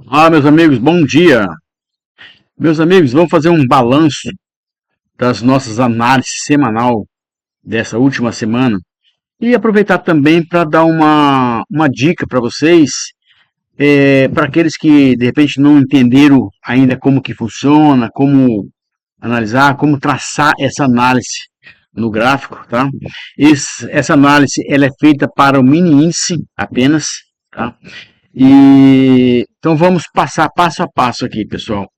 Olá, meus amigos, bom dia. Meus amigos, vamos fazer um balanço das nossas análises semanal dessa última semana e aproveitar também para dar uma dica para vocês, para aqueles que de repente não entenderam ainda como que funciona, como analisar, como traçar essa análise no gráfico, tá? Essa análise ela é feita para o mini índice apenas, tá? E então vamos passar passo a passo aqui, pessoal.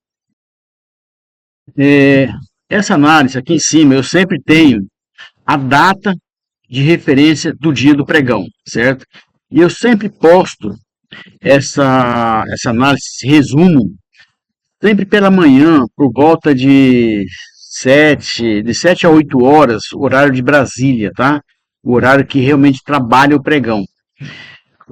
É, essa análise aqui em cima, eu sempre tenho a data de referência do dia do pregão, certo? E eu sempre posto essa análise, esse resumo, sempre pela manhã, por volta de 7 a 8 horas, horário de Brasília, tá? O horário que realmente trabalha o pregão.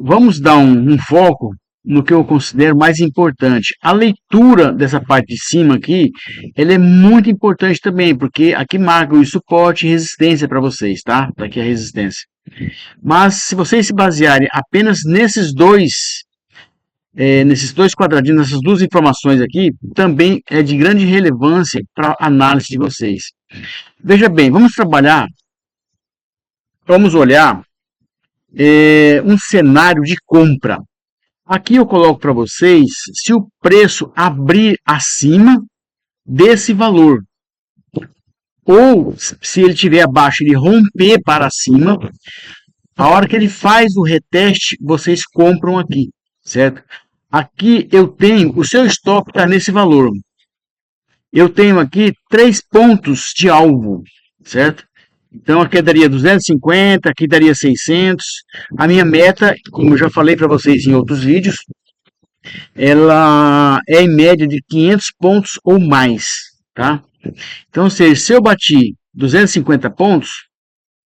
Vamos dar um foco no que eu considero mais importante. A leitura dessa parte de cima aqui, ela é muito importante também, porque aqui marca o suporte e resistência para vocês, tá? Tá aqui a resistência. Mas se vocês se basearem apenas nesses dois quadradinhos, nessas duas informações aqui, também é de grande relevância para a análise de vocês. Veja bem, vamos olhar um cenário de compra. Aqui eu coloco para vocês se o preço abrir acima desse valor, ou se ele estiver abaixo, ele romper para cima. A hora que ele faz o reteste, vocês compram aqui, certo? Aqui eu tenho, o seu stop está nesse valor. Eu tenho aqui 3 pontos de alvo, certo? Então aqui daria 250, aqui daria 600. A minha meta, como eu já falei para vocês em outros vídeos, ela é em média de 500 pontos ou mais, tá? Então, ou seja, se eu bati 250 pontos,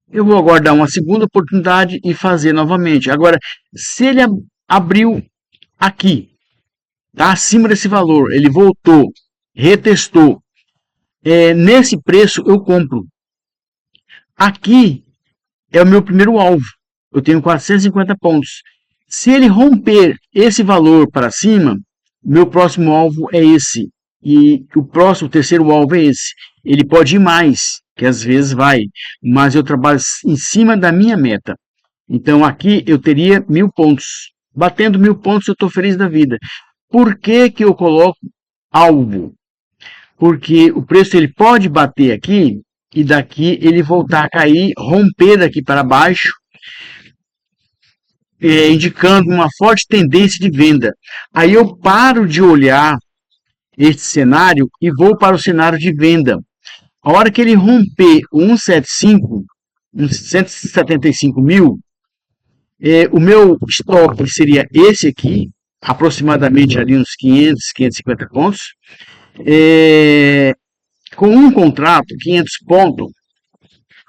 eu vou aguardar uma segunda oportunidade e fazer novamente. Agora, se ele abriu aqui, tá acima desse valor, ele voltou, retestou, nesse preço eu compro. Aqui é o meu primeiro alvo. Eu tenho 450 pontos. Se ele romper esse valor para cima, meu próximo alvo é esse. E o terceiro alvo é esse. Ele pode ir mais, que às vezes vai, mas eu trabalho em cima da minha meta. Então aqui eu teria 1.000 pontos. Batendo 1.000 pontos eu estou feliz da vida. Por que que eu coloco alvo? Porque o preço ele pode bater aqui e daqui ele voltar a cair, romper daqui para baixo, indicando uma forte tendência de venda. Aí eu paro de olhar este cenário e vou para o cenário de venda. A hora que ele romper o 175, 175 mil, o meu stop seria esse aqui, aproximadamente ali uns 500, 550 pontos. Com um contrato, 500 pontos,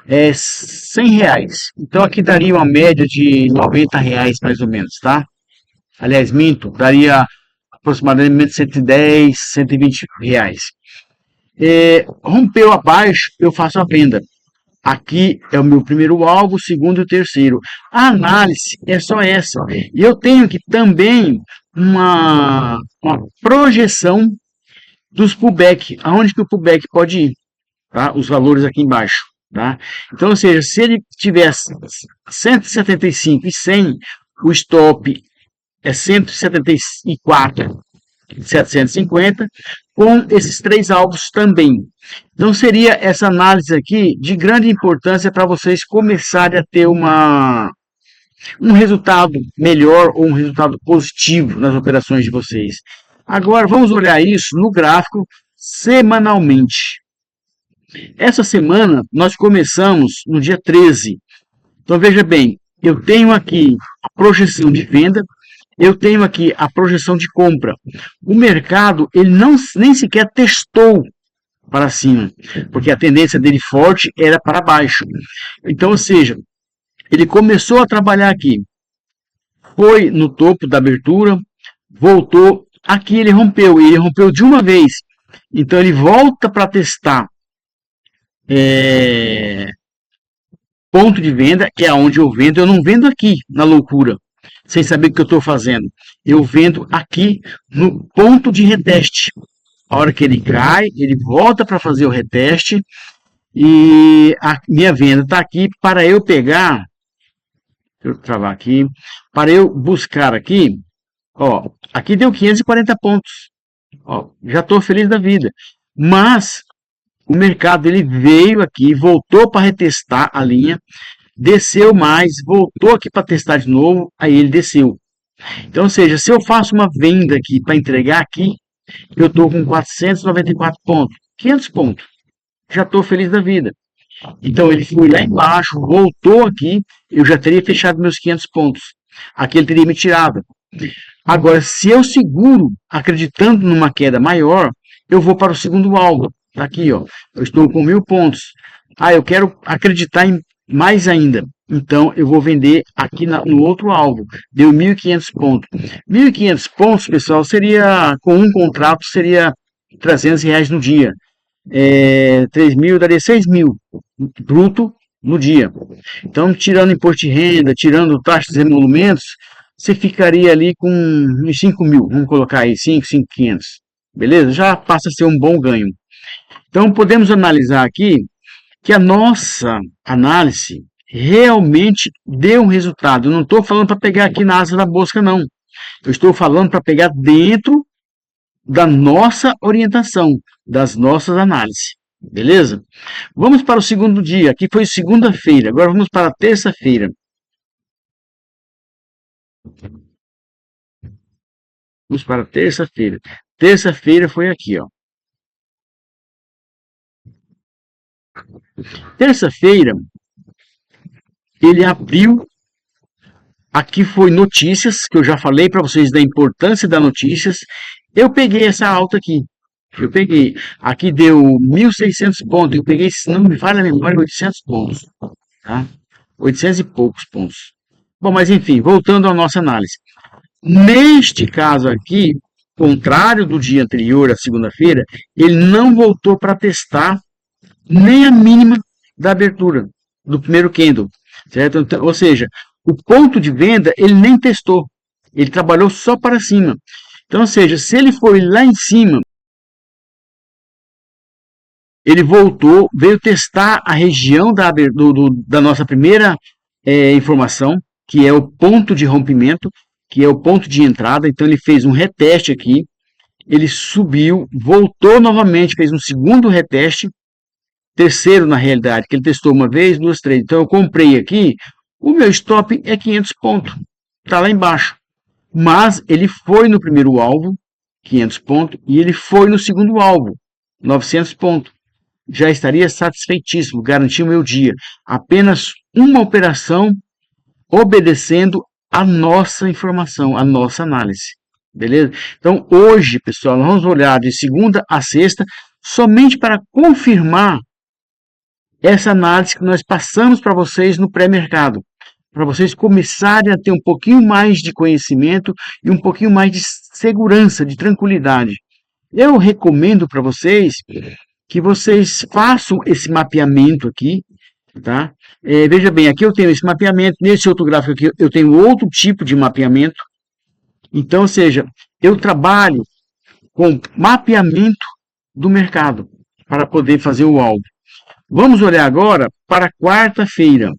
é R$ 100. Então aqui daria uma média de R$ 90 mais ou menos, tá? Aliás, minto, daria aproximadamente 110, R$ 120. Rompeu abaixo, eu faço a venda. Aqui é o meu primeiro alvo, o segundo e o terceiro. A análise é só essa. E eu tenho que também uma projeção dos pullback, aonde que o pullback pode ir, tá? Os valores aqui embaixo, tá? Então, ou seja, se ele tivesse 175 e 100, o stop é 174, 750, com esses 3 alvos também. Então, seria essa análise aqui de grande importância para vocês começarem a ter um resultado melhor ou um resultado positivo nas operações de vocês. Agora, vamos olhar isso no gráfico semanalmente. Essa semana, nós começamos no dia 13. Então, veja bem, eu tenho aqui a projeção de venda, eu tenho aqui a projeção de compra. O mercado, ele nem sequer testou para cima, porque a tendência dele forte era para baixo. Então, ou seja, ele começou a trabalhar aqui, foi no topo da abertura, voltou, aqui ele rompeu de uma vez. Então, ele volta para testar ponto de venda, que é onde eu vendo. Eu não vendo aqui na loucura. sem saber o que eu estou fazendo. Eu vendo aqui no ponto de reteste. A hora que ele cai, ele volta para fazer o reteste e a minha venda está aqui para eu pegar, deixa eu travar aqui, para eu buscar aqui, ó, aqui deu 540 pontos, ó, já estou feliz da vida, mas o mercado ele veio aqui, voltou para retestar a linha, desceu mais, voltou aqui para testar de novo, aí ele desceu. Então, ou seja, se eu faço uma venda aqui para entregar aqui, eu estou com 494 pontos, 500 pontos, já estou feliz da vida. Então ele foi lá embaixo, voltou aqui, eu já teria fechado meus 500 pontos. Aqui ele teria me tirado. Agora, se eu seguro, acreditando numa queda maior, eu vou para o segundo alvo. Tá aqui, ó. Eu estou com 1000 pontos. Ah, eu quero acreditar em mais ainda. Então, eu vou vender aqui no outro alvo. Deu 1.500 pontos. 1.500 pontos, pessoal, seria, com um contrato, seria R$ 300 no dia. 3 mil daria 6 mil bruto no dia. Então, tirando imposto de renda, tirando taxas e emolumentos, você ficaria ali com uns 5 mil. Vamos colocar aí 5.500. Beleza? Já passa a ser um bom ganho. Então, podemos analisar aqui que a nossa análise realmente deu um resultado. Eu não estou falando para pegar aqui na asa da mosca, não. Eu estou falando para pegar dentro da nossa orientação, das nossas análises. Beleza? Vamos para o segundo dia. Aqui foi segunda-feira. Agora vamos para a terça-feira. Vamos para a terça-feira. Terça-feira foi aqui, ó. Terça-feira, ele abriu. Aqui foi notícias, que eu já falei para vocês da importância das notícias. Eu peguei essa alta aqui. Eu peguei. Aqui deu 1.600 pontos. Eu peguei, se não me falha a memória, 800 pontos. Tá? 800 e poucos pontos. Bom, mas enfim, voltando à nossa análise. Neste caso aqui, contrário do dia anterior, a segunda-feira, ele não voltou para testar nem a mínima da abertura do primeiro candle, certo? Então, ou seja, o ponto de venda ele nem testou, ele trabalhou só para cima. Então, ou seja, se ele foi lá em cima, ele voltou, veio testar a região da nossa primeira informação, que é o ponto de rompimento, que é o ponto de entrada. Então ele fez um reteste aqui, ele subiu, voltou novamente, fez um segundo reteste, terceiro na realidade, que ele testou uma vez, duas, três. Então eu comprei aqui, o meu stop é 500 pontos, está lá embaixo. Mas ele foi no primeiro alvo, 500 pontos, e ele foi no segundo alvo, 900 pontos. Já estaria satisfeitíssimo, garanti o meu dia. Apenas uma operação obedecendo a nossa informação, a nossa análise. Beleza? Então, hoje, pessoal, nós vamos olhar de segunda a sexta somente para confirmar essa análise que nós passamos para vocês no pré-mercado, para vocês começarem a ter um pouquinho mais de conhecimento e um pouquinho mais de segurança, de tranquilidade. Eu recomendo para vocês que vocês façam esse mapeamento aqui, tá? Veja bem, aqui eu tenho esse mapeamento, nesse outro gráfico aqui eu tenho outro tipo de mapeamento. Então, ou seja, eu trabalho com mapeamento do mercado para poder fazer o alvo. Vamos olhar agora para quarta-feira.